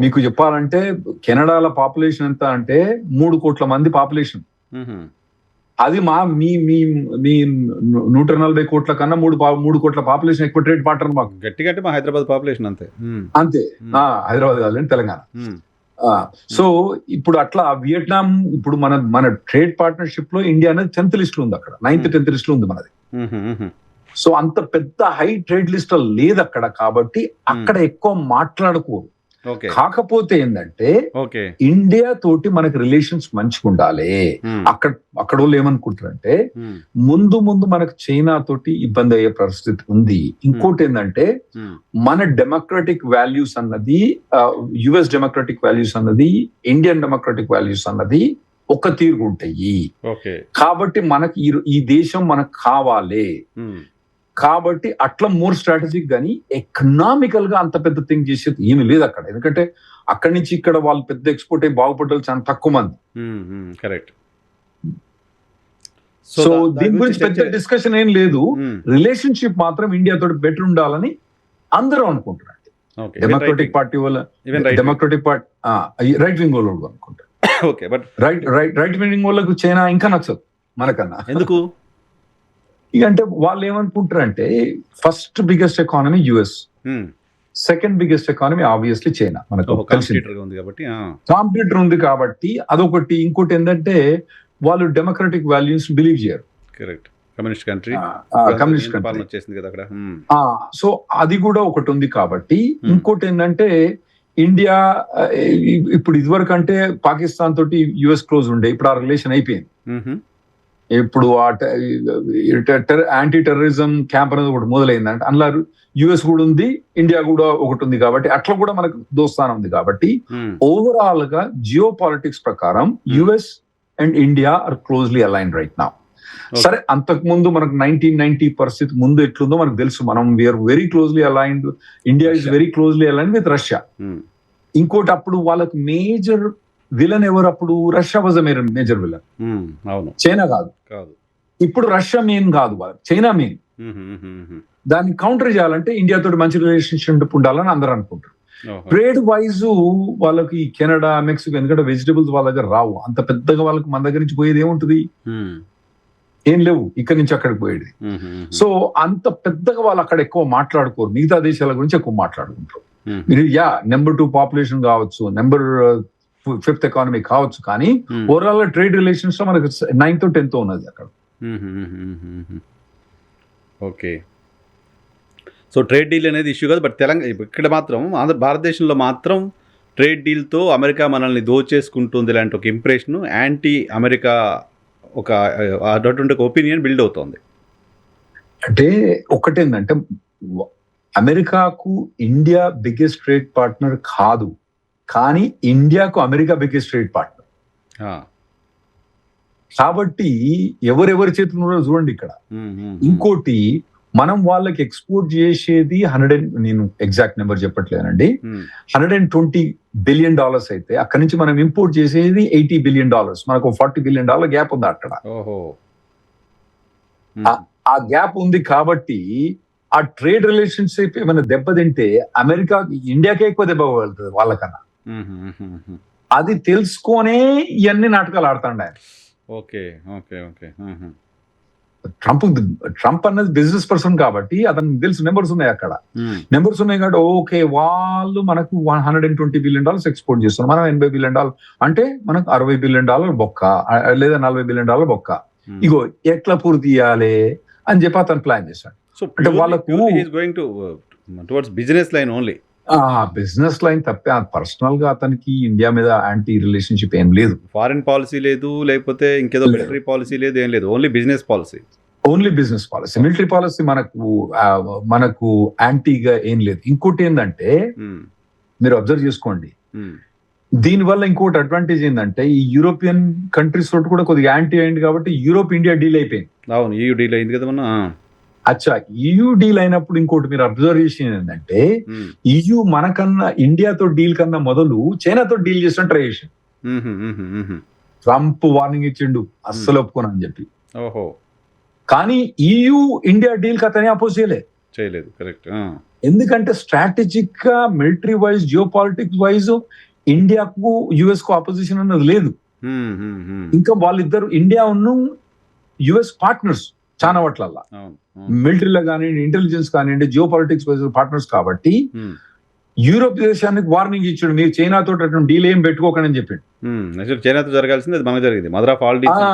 మీకు చెప్పాలంటే కెనడాల పాపులేషన్ ఎంత అంటే 3 కోట్ల మంది పాపులేషన్. అది మీ మీ మీ 140 కోట్ల కన్నా 3 కోట్ల పాపులేషన్ ఎక్కువ ట్రేడ్ పార్ట్నర్ మాకు. గట్టిగా అంటే మా హైదరాబాద్ పాపులేషన్ అంతే. అంతే. హైదరాబాద్ కాదండి, తెలంగాణ. సో ఇప్పుడు అట్లా వియట్నాం ఇప్పుడు మన ట్రేడ్ పార్ట్నర్షిప్ లో ఇండియా అనేది 10th లిస్ట్ లో ఉంది, అక్కడ 9th 10th లిస్ట్ లో ఉంది మనది. సో అంత పెద్ద హై ట్రేడ్ లిస్ట్ లేదు అక్కడ, కాబట్టి అక్కడ ఎక్కువ మాట్లాడుకోరు. కాకపోతే ఏంటంటే ఇండియా తోటి మనకి రిలేషన్స్ మంచిగా ఉండాలి. అక్కడ వాళ్ళు ఏమనుకుంటారంటే ముందు మనకు చైనా తోటి ఇబ్బంది అయ్యే పరిస్థితి ఉంది. ఇంకోటి ఏంటంటే మన డెమోక్రటిక్ వాల్యూస్ అన్నది, యుఎస్ డెమోక్రటిక్ వాల్యూస్ అన్నది, ఇండియన్ డెమోక్రటిక్ వాల్యూస్ అన్నది ఒక తీరు ఉంటాయి. కాబట్టి మనకి ఈ దేశం మనకు కావాలి. కాబట్టి అట్లా మోర్ స్ట్రాటజిక్ గానీ ఎకనామికల్ గా అంత పెద్ద థింగ్ చేసేది ఏమి లేదు అక్కడ. ఎందుకంటే అక్కడి నుంచి ఇక్కడ వాళ్ళు పెద్ద ఎక్స్పోర్ట్ అయ్యి బాగుపడ్డారు చాలా తక్కువ మంది. కరెక్ట్. సో దీని గురించి పెద్ద డిస్కషన్ ఏం లేదు. రిలేషన్షిప్ మాత్రం ఇండియా తోటి బెటర్ ఉండాలని అందరూ అనుకుంటున్నారు. డెమోక్రటిక్ పార్టీ వల్ల, డెమోక్రటిక్ పార్టీ రైట్ వింగ్ వాళ్ళు అనుకుంటారు. రైట్ వింగ్ వాళ్ళకు చైనా ఇంకా నచ్చదు మనకన్నా. ఎందుకు? అంటే వాళ్ళు ఏమనుకుంటారంటే first biggest economy US, second biggest economy obviously China. మనకు కాంపిటీటర్ ఉంది కాబట్టి అదొకటి. ఇంకోటి ఏంటంటే వాళ్ళు డెమోక్రటిక్ వాల్యూస్ బిలీవ్ చేయరు. Communist country. సో అది కూడా ఒకటి ఉంది కాబట్టి. ఇంకోటి ఏంటంటే ఇండియా ఇప్పుడు ఇదివరకు అంటే పాకిస్తాన్ తోటి యుఎస్ క్లోజ్ ఉండే, ఇప్పుడు ఆ రిలేషన్ అయిపోయింది. ఇప్పుడు యాంటీ టెర్రరిజం క్యాంప్ అనేది ఒకటి మొదలైందంటే అందులో యుఎస్ కూడా ఉంది, ఇండియా కూడా ఒకటి ఉంది. కాబట్టి అట్లా కూడా మనకు దోస్తానం ఉంది. కాబట్టి ఓవరాల్ గా జియో పాలిటిక్స్ ప్రకారం US and India are closely aligned right now. సరే, అంతకు ముందు మనకు 1990 పరిస్థితి ముందు ఎట్లుందో మనకు తెలుసు. మనం we are very closely aligned, India is very closely aligned with Russia. ఇంకోటి అప్పుడు వాళ్ళకి మేజర్ విలన్ ఎవరు? అప్పుడు Russia was major villain, China కాదు. ఇప్పుడు రష్యా మెయిన్ కాదు, వాళ్ళకి చైనా మెయిన్. దాన్ని కౌంటర్ చేయాలంటే ఇండియా తోటి మంచి రిలేషన్షిప్ ఉండాలని అందరూ అనుకుంటారు. ట్రేడ్ వైజ్ వాళ్ళకి కెనడా, మెక్సికో, ఎందుకంటే వెజిటబుల్స్ వాళ్ళ దగ్గర రావు అంత పెద్దగా. వాళ్ళకి మన దగ్గర నుంచి పోయేది ఏముంటది? ఏం లేవు, ఇక్కడి నుంచి అక్కడికి పోయేది. సో అంత పెద్దగా వాళ్ళు అక్కడ ఎక్కువ మాట్లాడుకోరు, మిగతా దేశాల గురించి ఎక్కువ మాట్లాడుకుంటారు. మీరు నెంబర్ 2 పాపులేషన్ కావచ్చు, నెంబర్ 5th ఎకానమీ కావచ్చు, కానీ ఓవరాల్ ట్రేడ్ రిలేషన్స్ లో మనకు 9th 10th ఉన్నది అక్కడ. ఓకే. సో ట్రేడ్ డీల్ అనేది ఇష్యూ కాదు. బట్ తెలంగాణ ఇక్కడ మాత్రం భారతదేశంలో మాత్రం ట్రేడ్ డీల్తో అమెరికా మనల్ని దోచేసుకుంటుంది లాంటి ఒక ఇంప్రెషన్, యాంటీ అమెరికా ఒక అటువంటి ఒపీనియన్ బిల్డ్ అవుతోంది. అంటే ఒకటేందంటే అమెరికాకు ఇండియా బిగ్గెస్ట్ ట్రేడ్ పార్ట్నర్ కాదు, కానీ ఇండియాకు అమెరికా బిగ్గెస్ట్ ట్రేడ్ పార్ట్నర్. కాబట్టి ఎవరెవరి చేతుల్లో చూడండి ఇక్కడ. ఇంకోటి, మనం వాళ్ళకి ఎక్స్పోర్ట్ చేసేది నేను ఎగ్జాక్ట్ నెంబర్ చెప్పట్లేనండి, $120 బిలియన్ అయితే అక్కడి నుంచి మనం ఇంపోర్ట్ చేసేది $80 బిలియన్. మనకు $40 బిలియన్ గ్యాప్ ఉంది అక్కడ. ఆ గ్యాప్ ఉంది కాబట్టి ఆ ట్రేడ్ రిలేషన్షిప్ ఏమైనా దెబ్బతింటే అమెరికా ఇండియాకే ఎక్కువ దెబ్బ పడుతుంది వాళ్ళకన్నా. అది తెలుసుకొనే ఇవన్నీ నాటకాలు ఆడుతాండ ఆయన. ట్రంప్ అన్నది బిజినెస్ పర్సన్ కాబట్టి అతనికి తెలుసు నెంబర్స్ ఉన్నాయి అక్కడ. నెంబర్స్ ఉన్నాయి కాబట్టి ఓకే, వాళ్ళు మనకు $120 బిలియన్ ఎక్స్పోర్ట్ చేస్తున్నారు, మనం $80 బిలియన్ అంటే మనకు $60 బిలియన్ బొక్క, లేదా $40 బిలియన్ బొక్క. ఇగో ఎట్లా పూర్తి చేయాలి అని చెప్పి అతను ప్లాన్ చేశాడు. అంటే వాళ్ళకు business line only, business line తప్పే. పర్సనల్ గా అతనికి ఇండియా మీద యాంటీ రిలేషన్షిప్ ఏం లేదు, ఫారిన్ పాలసీ లేదు, లేకపోతే ఇంకేదో మిలిటరీ పాలసీ లేదు, ఏం లేదు, only business policy. Only business policy. Military policy మనకు యాంటీగా ఏం లేదు. ఇంకోటి ఏంటంటే మీరు అబ్జర్వ్ చేసుకోండి, దీనివల్ల ఇంకోటి అడ్వాంటేజ్ ఏంటంటే ఈ యూరోపియన్ కంట్రీస్ తోటి కూడా కొద్దిగా యాంటీ అయింది కాబట్టి యూరోప్ ఇండియా డీల్ అయిపోయింది. అవును, EU డీల్ అయింది కదా మొన్న. అచ్చా, EU డీల్ అయినప్పుడు ఇంకోటి మీరు అబ్జర్వేషన్ ఏంటంటే EU మనకన్నా ఇండియాతో డీల్ కన్నా మొదలు చైనాతో డీల్ చేసిన ట్రై చేసిండు. ట్రంప్ వార్నింగ్ ఇచ్చిండు, అస్సలు ఒప్పుకోనని చెప్పి. కానీ EU ఇండియా డీల్ కథనే అపోజ్ చేయలేదు. కరెక్ట్. ఎందుకంటే స్ట్రాటజిక్ గా military wise, geo politics wise ఇండియాకు US కు ఆపోజిషన్ అన్నది లేదు. ఇంకా వాళ్ళిద్దరు ఇండియా యుఎస్ పార్ట్నర్స్ చాలా వాట్లల్లా, అవును. మిలిటరీలో కానివ్వండి, ఇంటెలిజెన్స్ కానివ్వండి, జియో పాలిటిక్స్ పార్ట్నర్స్ కాబట్టి యూరోప్ దేశానికి వార్నింగ్ ఇచ్చాడు, మీరు చైనాతో అటువంటి డీల్ ఏం పెట్టుకోకండి అని చెప్పాడు. చైనాతో జరగాల్సింది అది మనకు జరిగింది, మదర్ ఆఫ్ ఆల్ డీల్స్.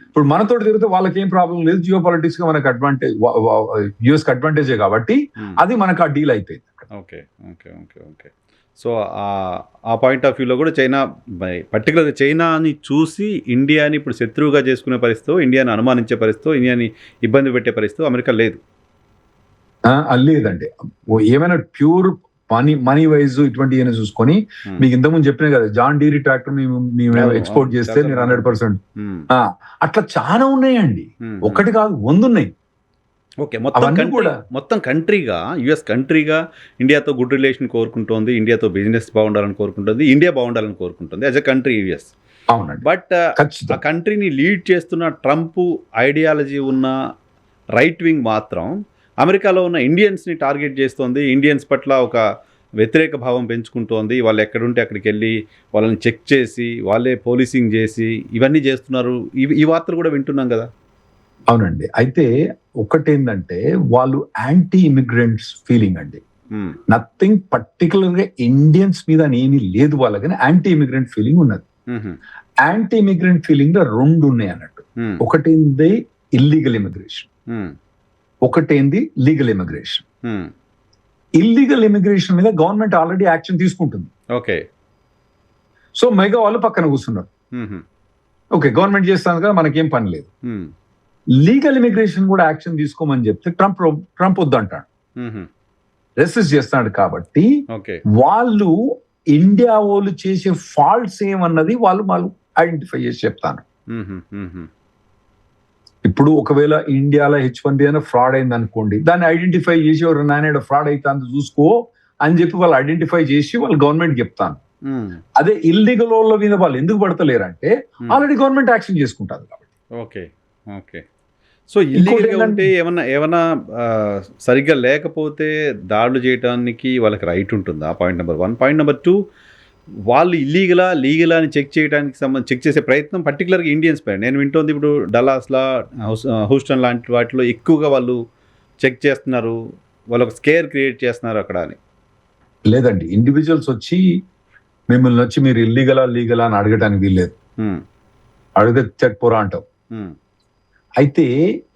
ఇప్పుడు మనతో తిరిగితే వాళ్ళకి ఏం ప్రాబ్లం లేదు, జియో పాలిటిక్స్ గా మనకు అడ్వాంటేజ్, యుఎస్ కి అడ్వాంటేజే కాబట్టి అది మనకు ఆ డీల్ అయిపోయింది. Okay okay okay okay. So ఆ పాయింట్ ఆఫ్ వ్యూలో కూడా చైనా, పర్టికులర్గా చైనాని చూసి ఇండియాని ఇప్పుడు శత్రువుగా చేసుకునే పరిస్థితి, ఇండియాని అనుమానించే పరిస్థితి, ఇండియాని ఇబ్బంది పెట్టే పరిస్థితి అమెరికా లేదు. లేదండి, ఏమైనా ప్యూర్ మనీ వైజ్ ఇటువంటి ఏమైనా చూసుకొని, మీకు ఇంతకుముందు చెప్పిన కదా జాన్ డీరీ ట్రాక్టర్ మేము ఎక్స్పోర్ట్ చేస్తే మీరు 100%, అట్లా చాలా ఉన్నాయండి, ఒకటి కాదు 100 ఉన్నాయి. ఓకే, మొత్తం కంట్రీగా, యుఎస్ కంట్రీగా ఇండియాతో గుడ్ రిలేషన్ కోరుకుంటోంది, ఇండియాతో బిజినెస్ బాగుండాలని కోరుకుంటుంది, ఇండియా బాగుండాలని కోరుకుంటుంది యాజ్ అ కంట్రీ యుఎస్. అవునండి. బట్ ఆ కంట్రీని లీడ్ చేస్తున్న ట్రంప్ ఐడియాలజీ ఉన్న రైట్ వింగ్ మాత్రం అమెరికాలో ఉన్న ఇండియన్స్ని టార్గెట్ చేస్తోంది, ఇండియన్స్ పట్ల ఒక వ్యతిరేక భావం పెంచుకుంటోంది, వాళ్ళు ఎక్కడుంటే అక్కడికి వెళ్ళి వాళ్ళని చెక్ చేసి వాళ్ళే పోలీసింగ్ చేసి ఇవన్నీ చేస్తున్నారు. ఈ వార్తలు కూడా వింటున్నాం కదా. అవునండి. అయితే ఒకటేందంటే వాళ్ళు యాంటీ ఇమిగ్రెంట్స్ ఫీలింగ్ అండి, నథింగ్ పర్టికులర్ గా ఇండియన్స్ మీద ఏమీ లేదు వాళ్ళకని యాంటీ ఇమిగ్రెంట్ ఫీలింగ్ ఉన్నది. యాంటీ ఇమిగ్రెంట్ ఫీలింగ్ లో 2 ఉన్నాయి అన్నట్టు. ఒకటేంది ఇల్లీగల్ ఇమిగ్రేషన్, ఒకటేంది లీగల్ ఇమిగ్రేషన్. ఇల్లీగల్ ఇమిగ్రేషన్ మీద గవర్నమెంట్ ఆల్రెడీ యాక్షన్ తీసుకుంటుంది. ఓకే, సో మెగా వాళ్ళు పక్కన కూర్చున్నారు. ఓకే, గవర్నమెంట్ చేస్తాను కదా, మనకేం పని లేదు. లీగల్ ఇమిగ్రేషన్ కూడా యాక్షన్ తీసుకోమని చెప్తే ట్రంప్ వద్దంటాడు, రెసిస్ట్ చేస్తాడు. కాబట్టి వాళ్ళు ఇండియా వాళ్ళు చేసే ఫాల్ట్స్ ఏమన్నది వాళ్ళు ఐడెంటిఫై చేసి చెప్తాను. ఇప్పుడు ఒకవేళ ఇండియాలో H1B అయినా ఫ్రాడ్ అయింది అనుకోండి, దాన్ని ఐడెంటిఫై చేసి ఎవరు నాయన ఫ్రాడ్ అయితే అంత చూసుకో అని చెప్పి వాళ్ళు ఐడెంటిఫై చేసి వాళ్ళు గవర్నమెంట్ చెప్తాను. అదే ఇల్లీగల్ వాళ్ళ మీద వాళ్ళు ఎందుకు పడతలేరంటే ఆల్రెడీ గవర్నమెంట్ యాక్షన్ చేసుకుంటారు కాబట్టి. Okay okay. సో ఇల్లీగల్గా ఉంటే ఏమన్నా సరిగ్గా లేకపోతే దాడులు చేయడానికి వాళ్ళకి రైట్ ఉంటుందా? Point number 1. పాయింట్ నెంబర్ 2, వాళ్ళు లీగలా అని చెక్ చేసే ప్రయత్నం పర్టికులర్గా ఇండియన్స్ పైన నేను వింటోంది. ఇప్పుడు డల్లాస్లా, హూస్టన్ లాంటి వాటిలో ఎక్కువగా వాళ్ళు చెక్ చేస్తున్నారు, వాళ్ళు ఒక స్కేర్ క్రియేట్ చేస్తున్నారు అక్కడ అని. లేదండి, ఇండివిజువల్స్ వచ్చి మిమ్మల్ని వచ్చి మీరు లీగలా అని అడగటానికి వీల్లేదు. అడిగితే చెట్పోరా అంటావు. అయితే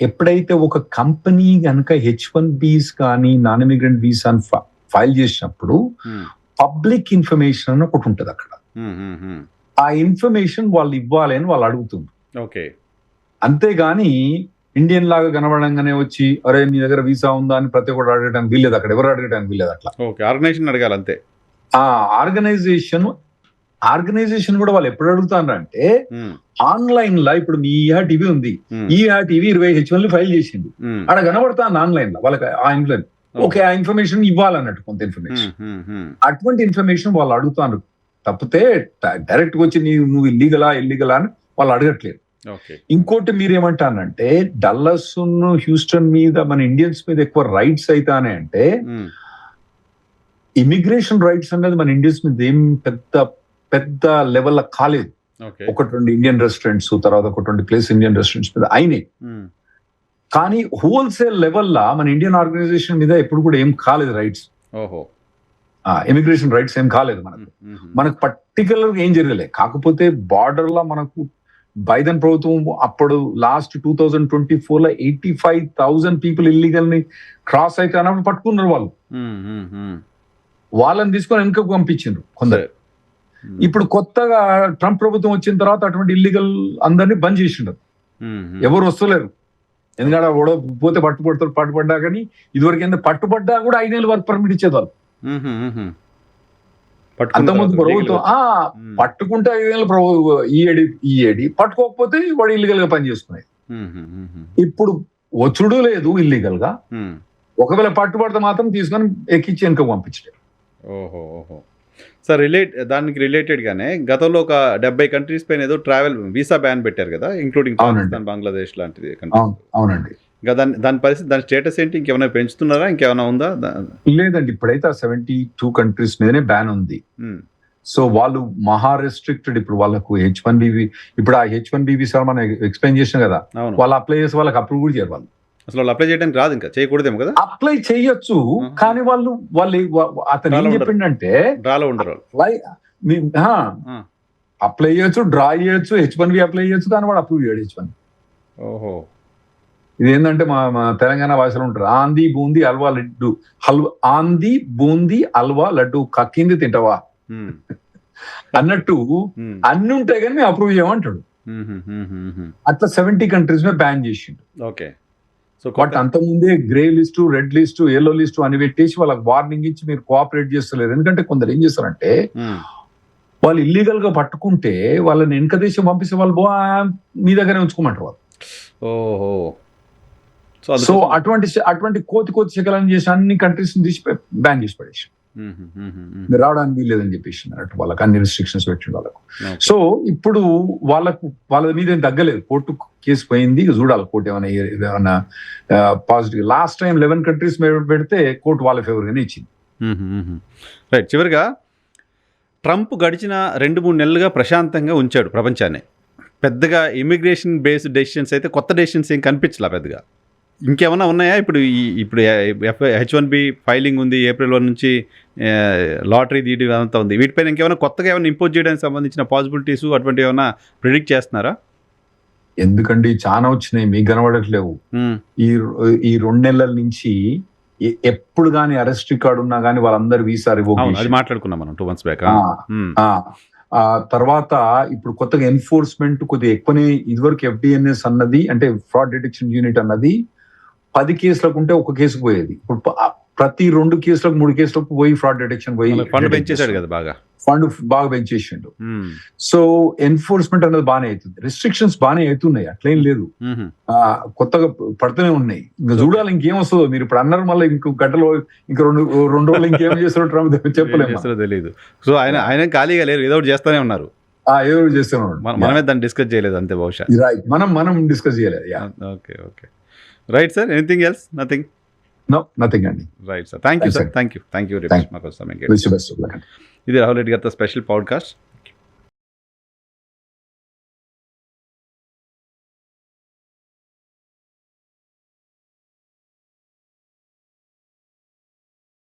ఎప్పుడైతే ఒక కంపెనీ కనుక H1Bs కానీ నాన్ ఇమిగ్రెంట్ వీసా ఫైల్ చేసినప్పుడు పబ్లిక్ ఇన్ఫర్మేషన్ అని ఒకటి ఉంటుంది అక్కడ. ఆ ఇన్ఫర్మేషన్ వాళ్ళు ఇవ్వాలి అని వాళ్ళు అడుగుతుంది. ఓకే, అంతేగాని ఇండియన్ లాగా కనబడంగానే వచ్చి అరే నీ దగ్గర వీసా ఉందా అని ప్రతి ఒక్కరు అడగడానికి వీల్లేదు, అక్కడ ఎవరు అడగడానికి వీల్లేదు. అట్లా ఆర్గనైజేషన్ అడగాలి అంతే. ఆ ఆర్గనైజేషన్ కూడా వాళ్ళు ఎప్పుడు అడుగుతారంటే ఆన్లైన్ లా, ఇప్పుడు మీ టీవీ ఉంది, ఈ టీవీ 20 H1 ఫైల్ చేసింది, అక్కడ కనబడతాను ఆన్లైన్ లో వాళ్ళకి ఆ ఇన్ఫ్లుయెన్స్. ఓకే, ఆ ఇన్ఫర్మేషన్ ఇవ్వాలన్నట్టు కొంత ఇన్ఫర్మేషన్, అటువంటి ఇన్ఫర్మేషన్ వాళ్ళు అడుగుతారు తప్పితే డైరెక్ట్ గా వచ్చి నువ్వు ఇల్లీగలా అని వాళ్ళు అడగట్లేదు. ఇంకోటి మీరేమంటానంటే డల్లస్ హ్యూస్టన్ మీద మన ఇండియన్స్ మీద ఎక్కువ రైట్స్ అవుతానే అంటే ఇమిగ్రేషన్ రైట్స్ అనేది మన ఇండియన్స్ మీద ఏం పెద్ద లెవెల్ కాలేదు. 1-2 ఇండియన్ రెస్టారెంట్స్, తర్వాత 1-2 ప్లేస్ ఇండియన్ రెస్టారెంట్స్ మీద అయినాయి. కానీ హోల్సేల్ లెవెల్లా మన ఇండియన్ ఆర్గనైజేషన్ మీద ఎప్పుడు కూడా ఏం కాలేదు రైట్స్, ఇమిగ్రేషన్ రైట్స్ ఏం కాలేదు మనకు పర్టికులర్ గా ఏం జరగలేదు. కాకపోతే బార్డర్ లా మనకు బైడెన్ ప్రభుత్వం అప్పుడు లాస్ట్ 2024లో 85,000 పీపుల్ ఇల్లీగల్ ని క్రాస్ అయితే అన్నప్పుడు పట్టుకున్నారు. వాళ్ళని తీసుకొని వెనుకకు పంపించారు కొందరు. ఇప్పుడు కొత్తగా ట్రంప్ ప్రభుత్వం వచ్చిన తర్వాత అటువంటి ఇల్లీగల్ అందరినీ బంద్ చేసిండ్రు, ఎవరు వస్తలేరు. ఎందుకంటే ఓడో పోతే పట్టుబడ్డా కానీ ఇదివరకు ఏంటంటే పట్టుబడ్డా కూడా 5 ఏళ్ళు వర్క్ పర్మిట్ ఇచ్చేవాళ్ళు. అంతకుముందు ప్రభుత్వం పట్టుకుంటే 5 ఏళ్ళు ఈఏడి, పట్టుకోకపోతే వాడు ఇల్లీగల్ గా పని చేసుకునేది. ఇప్పుడు వచ్చుడు లేదు ఇల్లీగల్ గా, ఒకవేళ పట్టుబడితే మాత్రం తీసుకొని ఎక్కించి వెనుక పంపించలేదు. సార్ దానికి రిలేటెడ్గానే గతంలో ఒక 70 కంట్రీస్ పైన ఏదో ట్రావెల్ వీసా బ్యాన్ పెట్టారు కదా, ఇంక్లూడింగ్ పాకిస్తాన్, బంగ్లాదేశ్ లాంటిది. అవునండి. దాని పరిస్థితి, దాని స్టేటస్ ఏంటి? ఇంకేమైనా పెంచుతున్నారా, ఇంకేమైనా ఉందా? లేదండి, ఇప్పుడైతే 72 కంట్రీస్ మీదనే బ్యాన్ ఉంది. సో వాళ్ళు మహా రెస్ట్రిక్టెడ్. ఇప్పుడు వాళ్ళకు H1B, ఇప్పుడు ఆ H1B వీసా మనం ఎక్స్ప్లెయిన్ చేసినాం కదా, అవును. వాళ్ళు అప్లై చేసి వాళ్ళకి అప్రూవ్ కూడా చేయరు. వాళ్ళు అసలు వాళ్ళు అప్లై చేయడానికి రాదు, ఇంకా చేయకూడదేమో కదా. అప్లై చేయొచ్చు, కానీ వాళ్ళు అతను ఏం డ్రాలో ఉండరు. చెప్పిండంటే డ్రాలో ఉండరు వాళ్ళు. అప్లై చేయొచ్చు, డ్రా చేయొచ్చు, H1B అప్లై చేయొచ్చు, కానీ వాడు అప్రూవ్ చేయడు H1. ఓహో. ఇది ఏంటంటే మా తెలంగాణ భాషలో ఉంటారు, ఆంది బూంది హల్వా లడ్డు, ఆంది బూంది హల్వా లడ్డు కక్కింది తింటావా ఉమ్. అన్నట్టు ఉమ్. అన్ని ఉంటాయి కానీ మేము అప్రూవ్ చేయమంటాడు. ఉమ్. అట్లా 70 కంట్రీస్ మీద బ్యాన్ చేసిండు. ఓకే. సో బట్ అంతకుముందే grey list, red list, yellow list అని పెట్టేసి వాళ్ళకి వార్నింగ్ ఇచ్చి మీరు కోఆపరేట్ చేస్తలేరు. ఎందుకంటే కొందరు ఏం చేస్తారంటే వాళ్ళు ఇల్లీగల్ గా పట్టుకుంటే వాళ్ళని వెనక దేశం పంపిస్తే వాళ్ళు మీ దగ్గరే ఉంచుకోమంటారు వాళ్ళు. ఓహో. సో అటువంటి కోతి శకలను చేసి అన్ని కంట్రీస్ తీసి బ్యాన్ చేసి పడేసి మీరు రావడానికి వీల్లేదని చెప్పేసి అన్నట్టు వాళ్ళకి అన్ని రిస్ట్రిక్షన్స్ పెట్టిండు వాళ్ళకు. సో ఇప్పుడు వాళ్ళ మీద ఏం తగ్గలేదు, కోర్టు కేసు పోయింది, ఇక చూడాలి కోర్టు ఏమైనా పాజిటివ్. లాస్ట్ టైం 11 కంట్రీస్ పెడితే కోర్టు వాళ్ళ ఫేవర్ గానే ఇచ్చింది. రైట్. చివరిగా ట్రంప్ గడిచిన 2-3 నెలలుగా ప్రశాంతంగా ఉంచాడు ప్రపంచాన్ని. పెద్దగా ఇమిగ్రేషన్ బేస్డ్ డెసిషన్స్ అయితే కొత్త డెసిషన్స్ ఏం కనిపించలే పెద్దగా. ఇంకేమైనా ఉన్నాయా? ఇప్పుడు H1B ఫైలింగ్ ఉంది, April 1 నుంచి లాటరీ తీయడం అంతా ఉంది. వీటిపైన ఇంకేమైనా కొత్తగా ఏమైనా ఇంపోజ్ చేయడానికి సంబంధించిన పాసిబిలిటీస్ అటువంటివి ఏమైనా ప్రిడిక్ట్ చేస్తున్నారా? ఎందుకండి చాలా వచ్చినాయి, మీకు కనబడట్లేవు. ఈ 2 నెలల నుంచి ఎప్పుడు గానీ అరెస్ట్ రికార్డు ఉన్నా గానీ వాళ్ళందరూ వీసా రివోక్. అది మాట్లాడుకున్నాం మనం 2 months బ్యాక్. తర్వాత ఇప్పుడు కొత్తగా ఎన్ఫోర్స్మెంట్ కొద్దిగా ఎక్కువనే. ఇదివరకు FDNS అన్నది అంటే ఫ్రాడ్ డిటెక్షన్ యూనిట్ అన్నది 10 కేసులకు ఉంటే ఒక కేసుకు పోయేది. ఇప్పుడు ప్రతి 2 కేసులకు 3 కేసులకు పోయి ఫ్రాడ్ డిటెక్షన్ పోయి ఫండ్ పెంచేశాడు కదా, ఫండ్ బాగా పెంచేసిండు. సో ఎన్ఫోర్స్మెంట్ అనేది బాగానే అవుతుంది, రిస్ట్రిక్షన్స్ బాగానే అవుతున్నాయి, అట్లేం లేదు. కొత్తగా పడుతూనే ఉన్నాయి. ఇంకా చూడాలి ఇంకేం వస్తుందో. మీరు ఇప్పుడు అన్నారు మళ్ళీ ఇంకో గంటలో ఇంకా రెండు రోజులు ఇంకేం చేస్తారో ట్రంప్ చెప్పలేము, తెలియదు. సో ఆయన ఖాళీగా లేరు, ఏదో ఒకటి చేస్తూనే ఉన్నారు. ఏదో చేస్తున్నాడు, మనమే దాన్ని డిస్కస్ చేయలేదు అంతే బహుశా. రైట్, మనం డిస్కస్ చేయలేదు. Okay. Right sir, anything else? Nothing అండి. Right sir, thank you sir, thank you very much. మాకు ఇది రాహుల్ రెడ్డి గారితో స్పెషల్ పాడ్కాస్ట్.